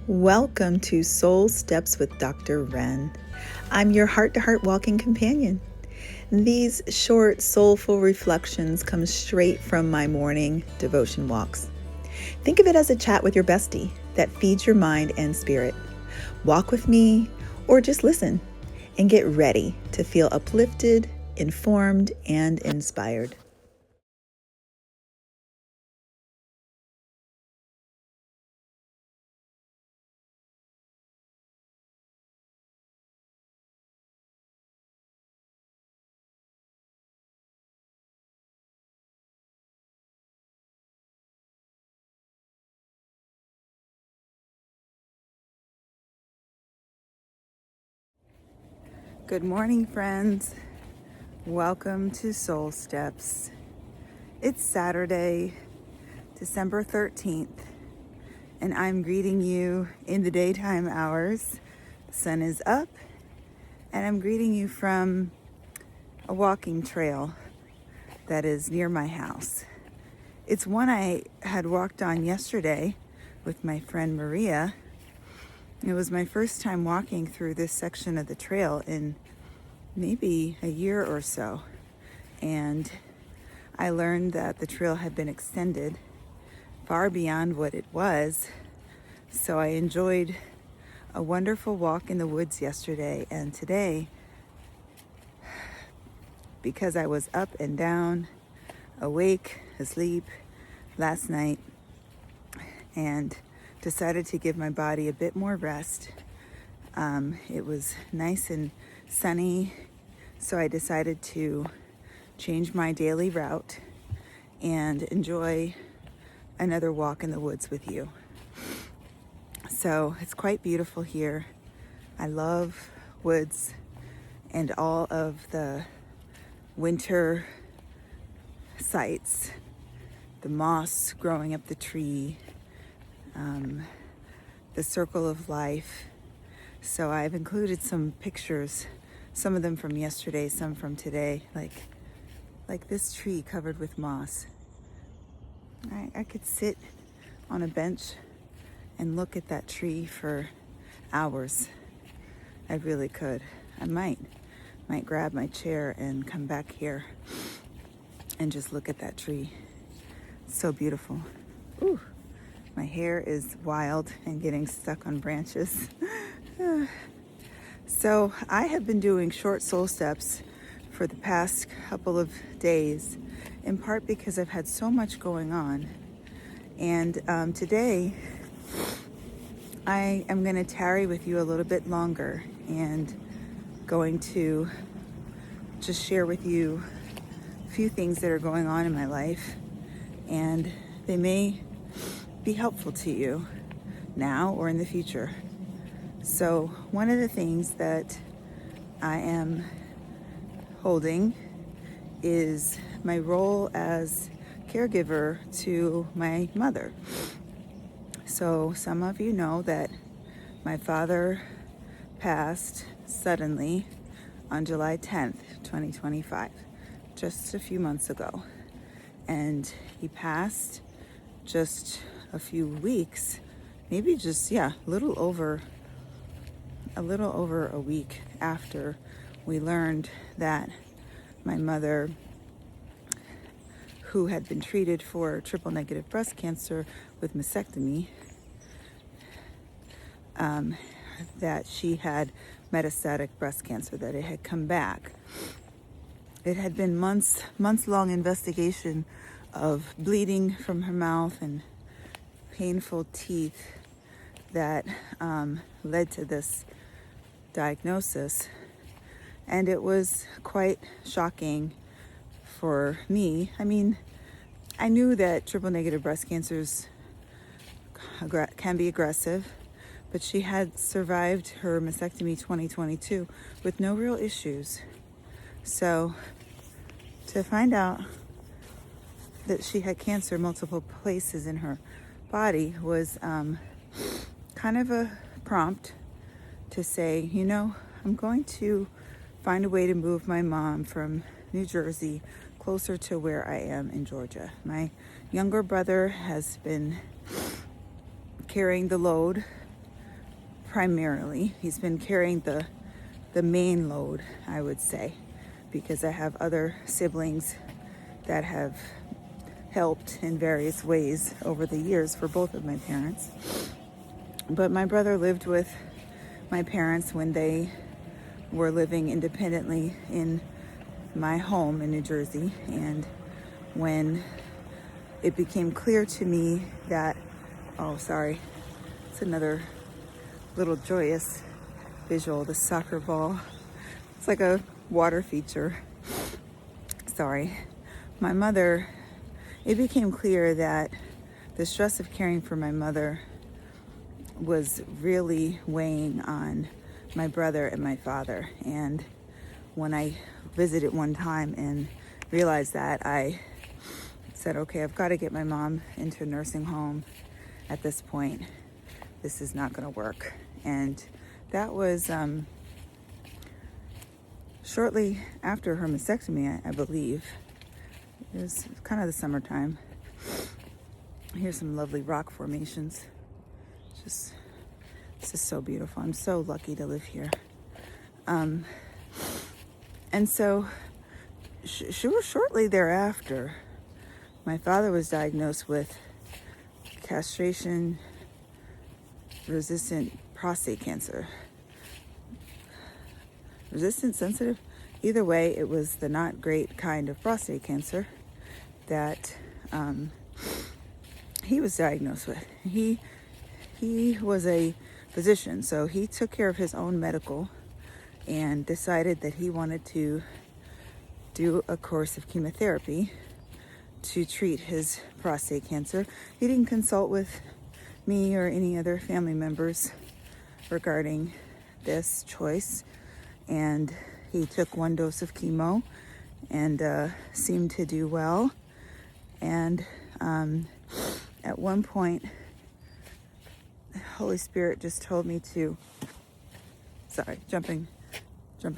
Welcome to Soul Steps with Dr. Ren. I'm your heart-to-heart walking companion. These short, soulful reflections come straight from my morning devotion walks. Think of it as a chat with your bestie that feeds your mind and spirit. Walk with me or just listen and get ready to feel uplifted, informed, and inspired. Good morning, friends. Welcome to Soul Steps. It's Saturday, December 13th, and I'm greeting you in the daytime hours. The sun is up, and I'm greeting you from a walking trail that is near my house. It's one I had walked on yesterday with my friend Maria. It was my first time walking through this section of the trail in maybe a year or so, and I learned that the trail had been extended far beyond what it was. So I enjoyed a wonderful walk in the woods yesterday, and today, because I was up and down, awake, asleep last night, and decided to give my body a bit more rest. It was nice and sunny, so I decided to change my daily route and enjoy another walk in the woods with you. So it's quite beautiful here. I love woods and all of the winter sights, the moss growing up the tree, the circle of life. So I've included some pictures, some of them from yesterday, some from today, like this tree covered with moss. I could sit on a bench and look at that tree for hours. I really could. I might grab my chair and come back here and just look at that tree. It's so beautiful. Ooh, my hair is wild and getting stuck on branches. So I have been doing short soul steps for the past couple of days, in part because I've had so much going on. And today I am going to tarry with you a little bit longer and going to just share with you a few things that are going on in my life, and they may be helpful to you now or in the future. So one of the things that I am holding is my role as caregiver to my mother. So some of you know that my father passed suddenly on July 10th, 2025, just a few months ago. And he passed just a few weeks, maybe just, a little over a week after we learned that my mother, who had been treated for triple negative breast cancer with mastectomy, that she had metastatic breast cancer, that it had come back. It had been months-long investigation of bleeding from her mouth and painful teeth that led to this diagnosis. And it was quite shocking for me. I mean, I knew that triple negative breast cancers can be aggressive, but she had survived her mastectomy 2022 with no real issues. So to find out that she had cancer multiple places in her body was kind of a prompt to say, I'm going to find a way to move my mom from New Jersey closer to where I am in Georgia. My younger brother has been carrying the load primarily. He's been carrying the main load, I would say, because I have other siblings that have helped in various ways over the years for both of my parents. But my brother lived with my parents when they were living independently in my home in New Jersey. And when it became clear to me that, oh, sorry, it's another little joyous visual, the soccer ball. It's like a water feature. Sorry. My mother, it became clear that the stress of caring for my mother was really weighing on my brother and my father. And when I visited one time and realized that, I said, okay, I've got to get my mom into a nursing home at this point. This is not going to work. And that was shortly after her mastectomy, I believe. It was kind of the summertime. Here's some lovely rock formations. This is so beautiful. I'm so lucky to live here. And so shortly thereafter, my father was diagnosed with castration-resistant prostate cancer. Resistant, sensitive? Either way, it was the not great kind of prostate cancer that he was diagnosed with. He was a physician, so he took care of his own medical and decided that he wanted to do a course of chemotherapy to treat his prostate cancer. He didn't consult with me or any other family members regarding this choice, and he took one dose of chemo and seemed to do well. And at one point, Holy Spirit just told me to, jumping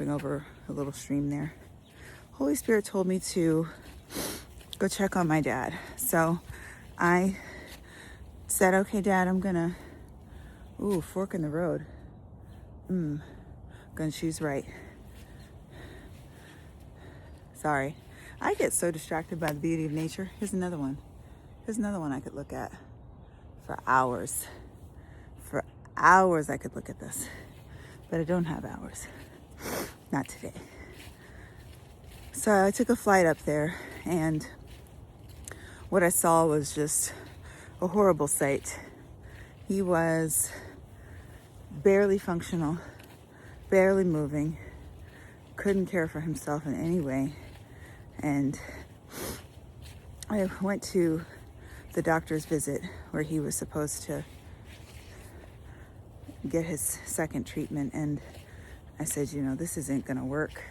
over a little stream there. Holy Spirit told me to go check on my dad. So I said, okay, Dad, I'm gonna, fork in the road. Gonna choose right. Sorry. I get so distracted by the beauty of nature. Here's another one. Here's another one I could look at for hours. For hours I could look at this. But I don't have hours. Not today. So I took a flight up there, and what I saw was just a horrible sight. He was barely functional, barely moving, couldn't care for himself in any way. And I went to the doctor's visit where he was supposed to get his second treatment, and I said, this isn't gonna work.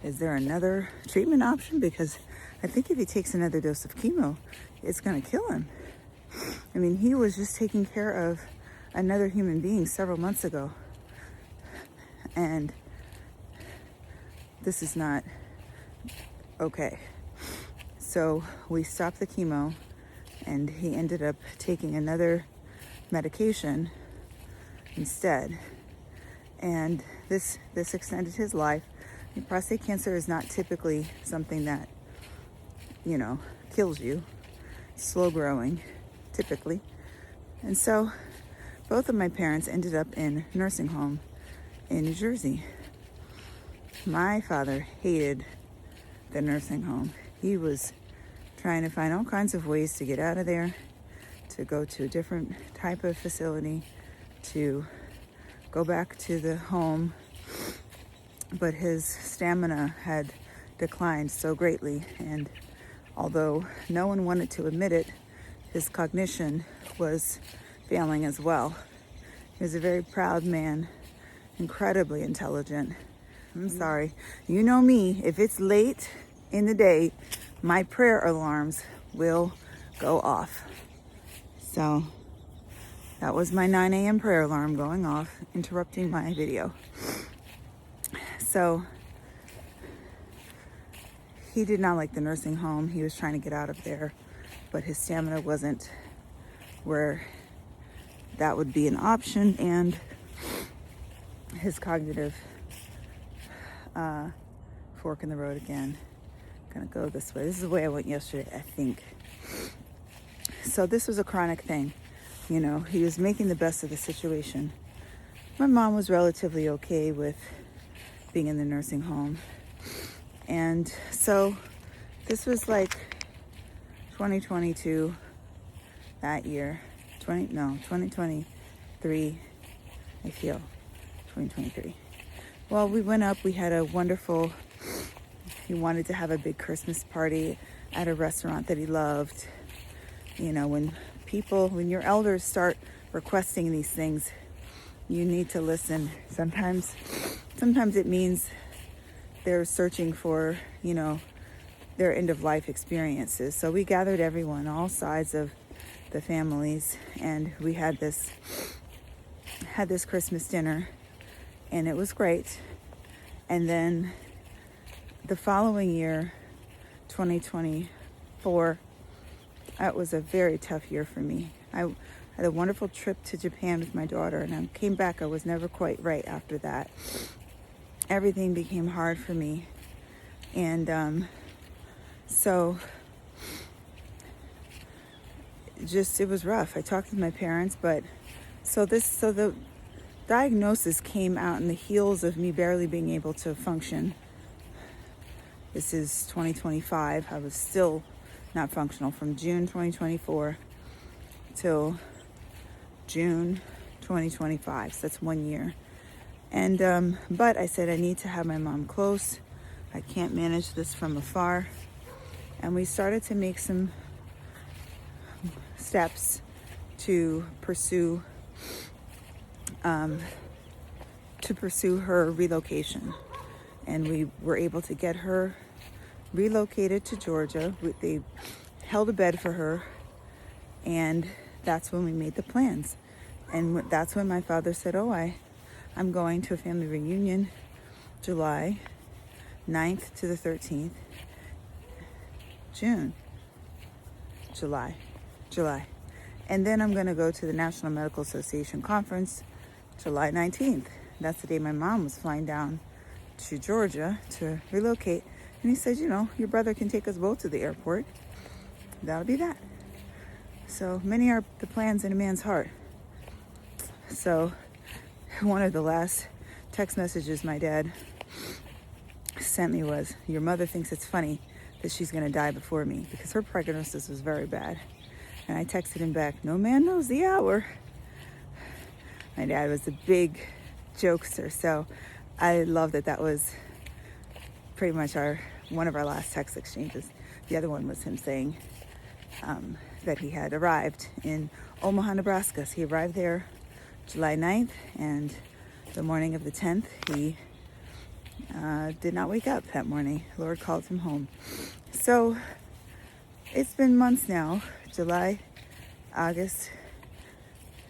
Is there another treatment option? Because I think if he takes another dose of chemo, it's gonna kill him. I mean, he was just taking care of another human being several months ago, and this is not okay. So we stopped the chemo, and he ended up taking another medication instead. And this extended his life. And prostate cancer is not typically something that, kills you. Slow growing, typically. And so both of my parents ended up in a nursing home in New Jersey. My father hated the nursing home. He was trying to find all kinds of ways to get out of there, to go to a different type of facility, to go back to the home. But his stamina had declined so greatly, and although no one wanted to admit it, his cognition was failing as well. He was a very proud man, incredibly intelligent. I'm sorry. You know me, if it's late in the day, my prayer alarms will go off. So that was my 9 a.m. prayer alarm going off, interrupting my video. So he did not like the nursing home. He was trying to get out of there, but his stamina wasn't where that would be an option. And his cognitive fork in the road again. Gonna go this way. This is the way I went yesterday, I think. So this was a chronic thing. You know, he was making the best of the situation. My mom was relatively okay with being in the nursing home. And so this was like 2022, that year. 2023, I feel. 2023. Well, we went up. We had a wonderful, he wanted to have a big Christmas party at a restaurant that he loved. You know, when your elders start requesting these things, you need to listen. Sometimes it means they're searching for, you know, their end of life experiences. So we gathered everyone, all sides of the families, and we had this Christmas dinner, and it was great. And then the following year, 2024, that was a very tough year for me. I had a wonderful trip to Japan with my daughter, and I came back. I was never quite right after that. Everything became hard for me. And so it was rough. I talked to my parents, but so the diagnosis came out in the heels of me barely being able to function. This is 2025. I was still not functional from June 2024 till June 2025. So that's 1 year. And but I said I need to have my mom close. I can't manage this from afar. And we started to make some steps to pursue her relocation. And we were able to get her relocated to Georgia. They held a bed for her, and that's when we made the plans. And that's when my father said, I'm going to a family reunion July 9th to the 13th. July. And then I'm going to go to the National Medical Association conference July 19th. That's the day my mom was flying down to Georgia to relocate. And he said, your brother can take us both to the airport. That'll be that. So many are the plans in a man's heart. So one of the last text messages my dad sent me was, your mother thinks it's funny that she's going to die before me, because her prognosis was very bad. And I texted him back, no man knows the hour. My dad was a big jokester, so I love that was pretty much one of our last text exchanges. The other one was him saying that he had arrived in Omaha, Nebraska. So he arrived there July 9th, and the morning of the 10th, he did not wake up that morning. Lord called him home. So it's been months now. July, August,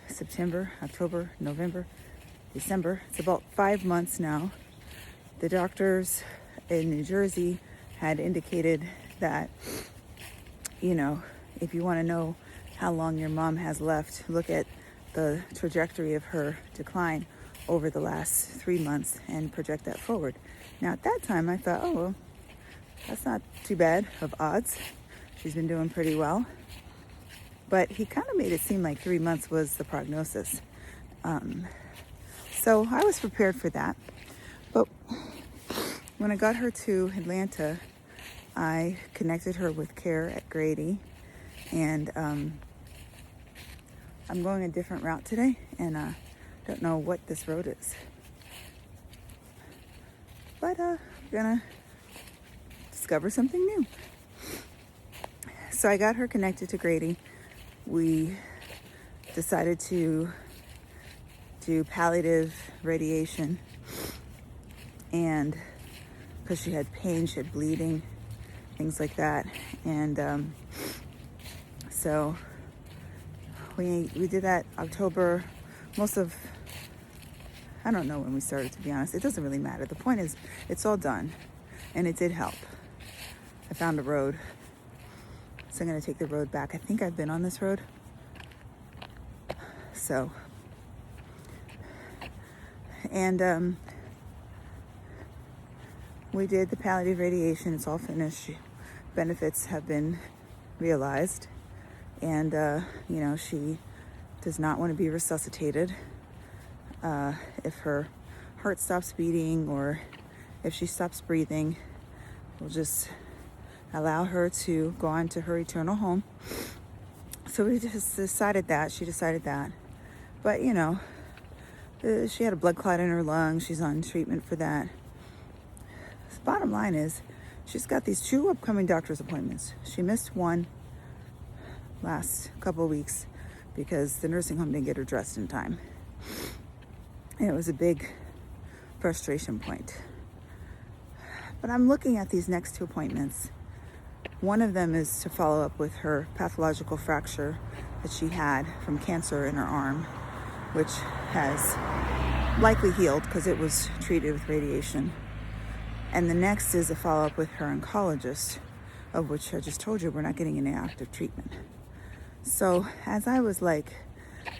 September, October, November, December. It's about 5 months now. The doctors in New Jersey had indicated that, if you want to know how long your mom has left, look at the trajectory of her decline over the last 3 months and project that forward. Now, at that time, I thought, that's not too bad of odds. She's been doing pretty well. But he kind of made it seem like 3 months was the prognosis. So I was prepared for that. But when I got her to Atlanta, I connected her with care at Grady. And I'm going a different route today, and don't know what this road is. But I'm gonna discover something new. So I got her connected to Grady. We decided to do palliative radiation, and because she had pain, she had bleeding, things like that. And so we did that October. I don't know when we started, to be honest. It doesn't really matter. The point is, it's all done, and it did help. I found a road, so I'm going to take the road back. I think I've been on this road. And we did the palliative radiation. It's all finished. Benefits have been realized. And, she does not want to be resuscitated. If her heart stops beating or if she stops breathing, we'll just allow her to go on to her eternal home. So we just decided that. She decided that. But, she had a blood clot in her lung. She's on treatment for that. The bottom line is she's got these 2 upcoming doctor's appointments. She missed one last couple of weeks because the nursing home didn't get her dressed in time. And it was a big frustration point. But I'm looking at these next 2 appointments. One of them is to follow up with her pathological fracture that she had from cancer in her arm, which has likely healed because it was treated with radiation. And the next is a follow-up with her oncologist, of which I just told you we're not getting any active treatment. So as I was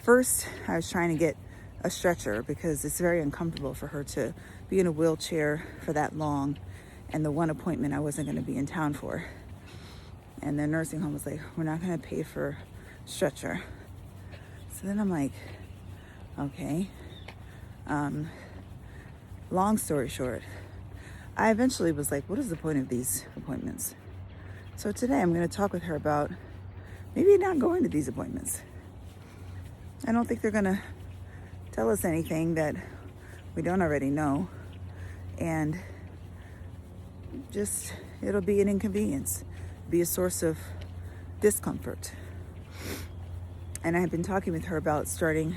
first I was trying to get a stretcher because it's very uncomfortable for her to be in a wheelchair for that long, and the one appointment I wasn't going to be in town for. And the nursing home was like, we're not going to pay for stretcher. So then I'm like, okay. Long story short, I eventually was like, what is the point of these appointments? So today I'm going to talk with her about maybe not going to these appointments. I don't think they're going to tell us anything that we don't already know. And just, it'll be an inconvenience, be a source of discomfort. And I've been talking with her about starting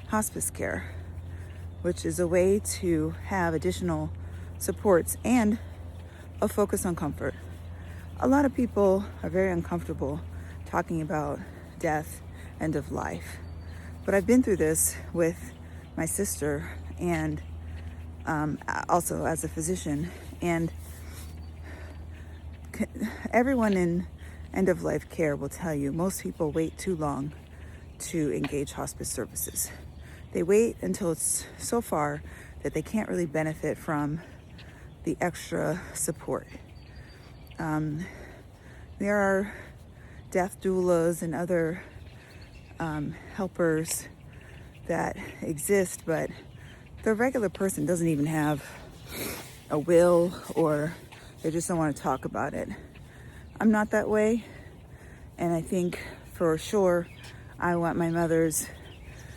hospice care, which is a way to have additional supports and a focus on comfort. A lot of people are very uncomfortable talking about death, end of life. But I've been through this with my sister and also as a physician. And everyone in end of life care will tell you most people wait too long to engage hospice services. They wait until it's so far that they can't really benefit from the extra support. There are death doulas and other helpers that exist, but the regular person doesn't even have a will, or they just don't want to talk about it. I'm not that way, and I think for sure I want my mother's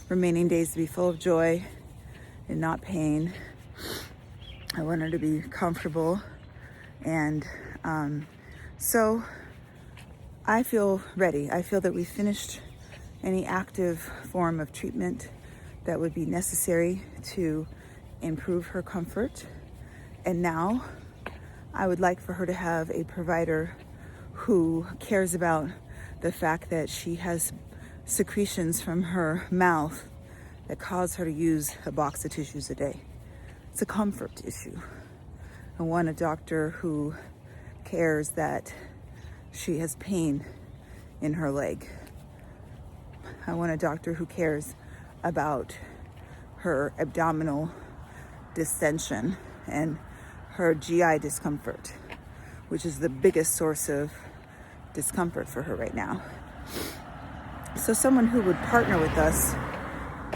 remaining days to be full of joy and not pain. I want her to be comfortable, and so I feel ready. I feel that we finished any active form of treatment that would be necessary to improve her comfort. And now I would like for her to have a provider who cares about the fact that she has secretions from her mouth that cause her to use a box of tissues a day. It's a comfort issue. I want a doctor who cares that she has pain in her leg. I want a doctor who cares about her abdominal distension and her GI discomfort, which is the biggest source of discomfort for her right now. So someone who would partner with us.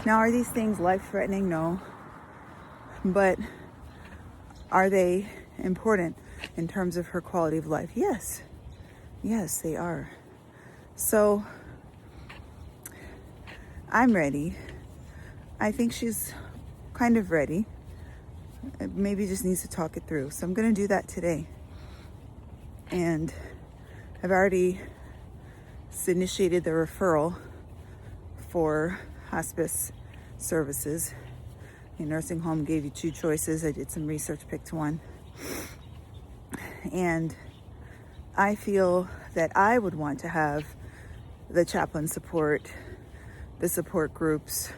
Now, are these things life-threatening? No. But are they important in terms of her quality of life? Yes. Yes, they are. So I'm ready. I think she's kind of ready. Maybe just needs to talk it through. So I'm going to do that today. And I've already initiated the referral for hospice services. The nursing home gave you 2 choices. I did some research, picked one. And I feel that I would want to have the chaplain support, the support groups,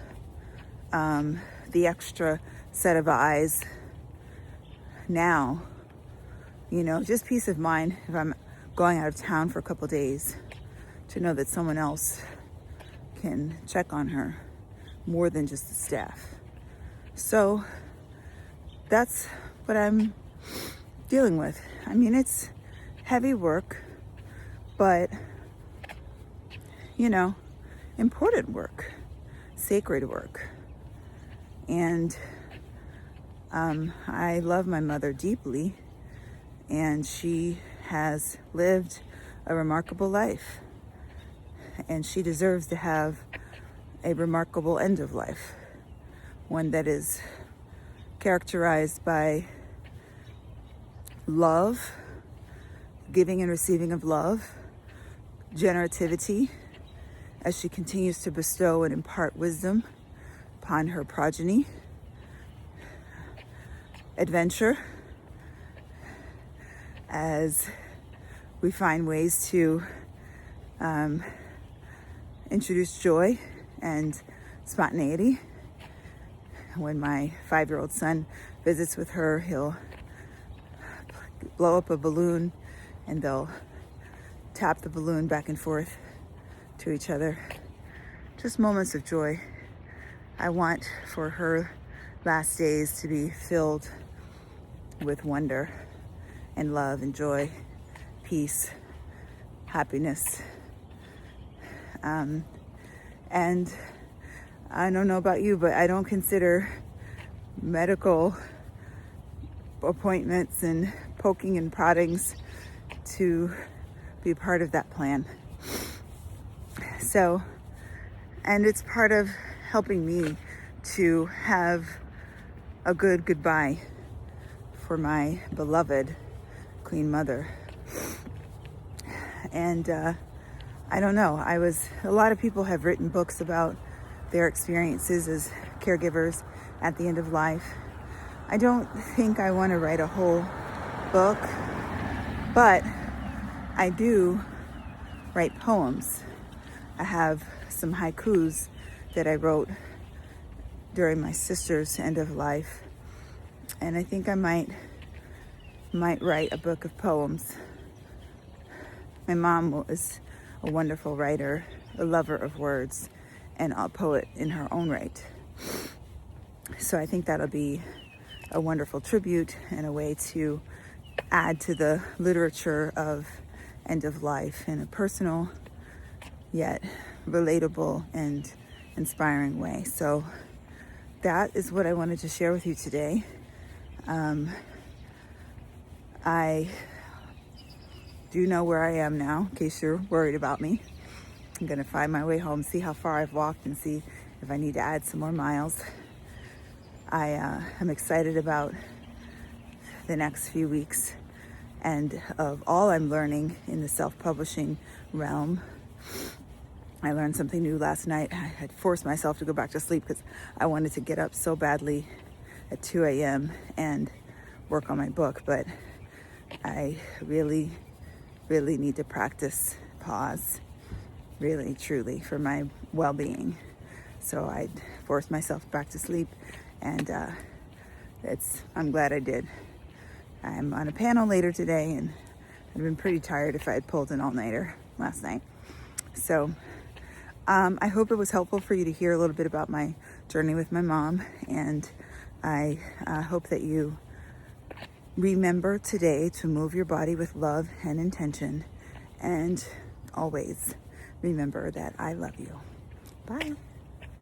the extra set of eyes now, just peace of mind if I'm going out of town for a couple days, to know that someone else can check on her more than just the staff. So that's what I'm dealing with. I mean, it's heavy work, but, important work, sacred work. And I love my mother deeply, and she has lived a remarkable life, and she deserves to have a remarkable end of life, one that is characterized by love, giving and receiving of love, generativity, as she continues to bestow and impart wisdom upon her progeny, adventure, as we find ways to introduce joy and spontaneity. When my 5-year-old son visits with her, he'll blow up a balloon and they'll tap the balloon back and forth to each other. Just moments of joy. I want for her last days to be filled with wonder and love and joy, peace, happiness. And I don't know about you, but I don't consider medical appointments and poking and proddings to be part of that plan. So, and it's part of helping me to have a good goodbye for my beloved Queen Mother. And I don't know, a lot of people have written books about their experiences as caregivers at the end of life. I don't think I want to write a whole book, but I do write poems. I have some haikus that I wrote during my sister's end of life, and I think I might write a book of poems. My mom was a wonderful writer, a lover of words, and a poet in her own right. So I think that'll be a wonderful tribute and a way to add to the literature of end of life in a personal yet relatable and inspiring way. So that is what I wanted to share with you today. I do know where I am now, in case you're worried about me. I'm gonna find my way home, see how far I've walked, and see if I need to add some more miles. I am excited about the next few weeks and of all I'm learning in the self-publishing realm. I learned something new last night. I had forced myself to go back to sleep because I wanted to get up so badly at 2 a.m. and work on my book, but I really need to practice pause, really, truly, for my well-being. So I forced myself back to sleep, and I'm glad I did. I'm on a panel later today, and I'd been pretty tired if I had pulled an all-nighter last night. So I hope it was helpful for you to hear a little bit about my journey with my mom, and I hope that you remember today to move your body with love and intention, and always remember that I love you. Bye.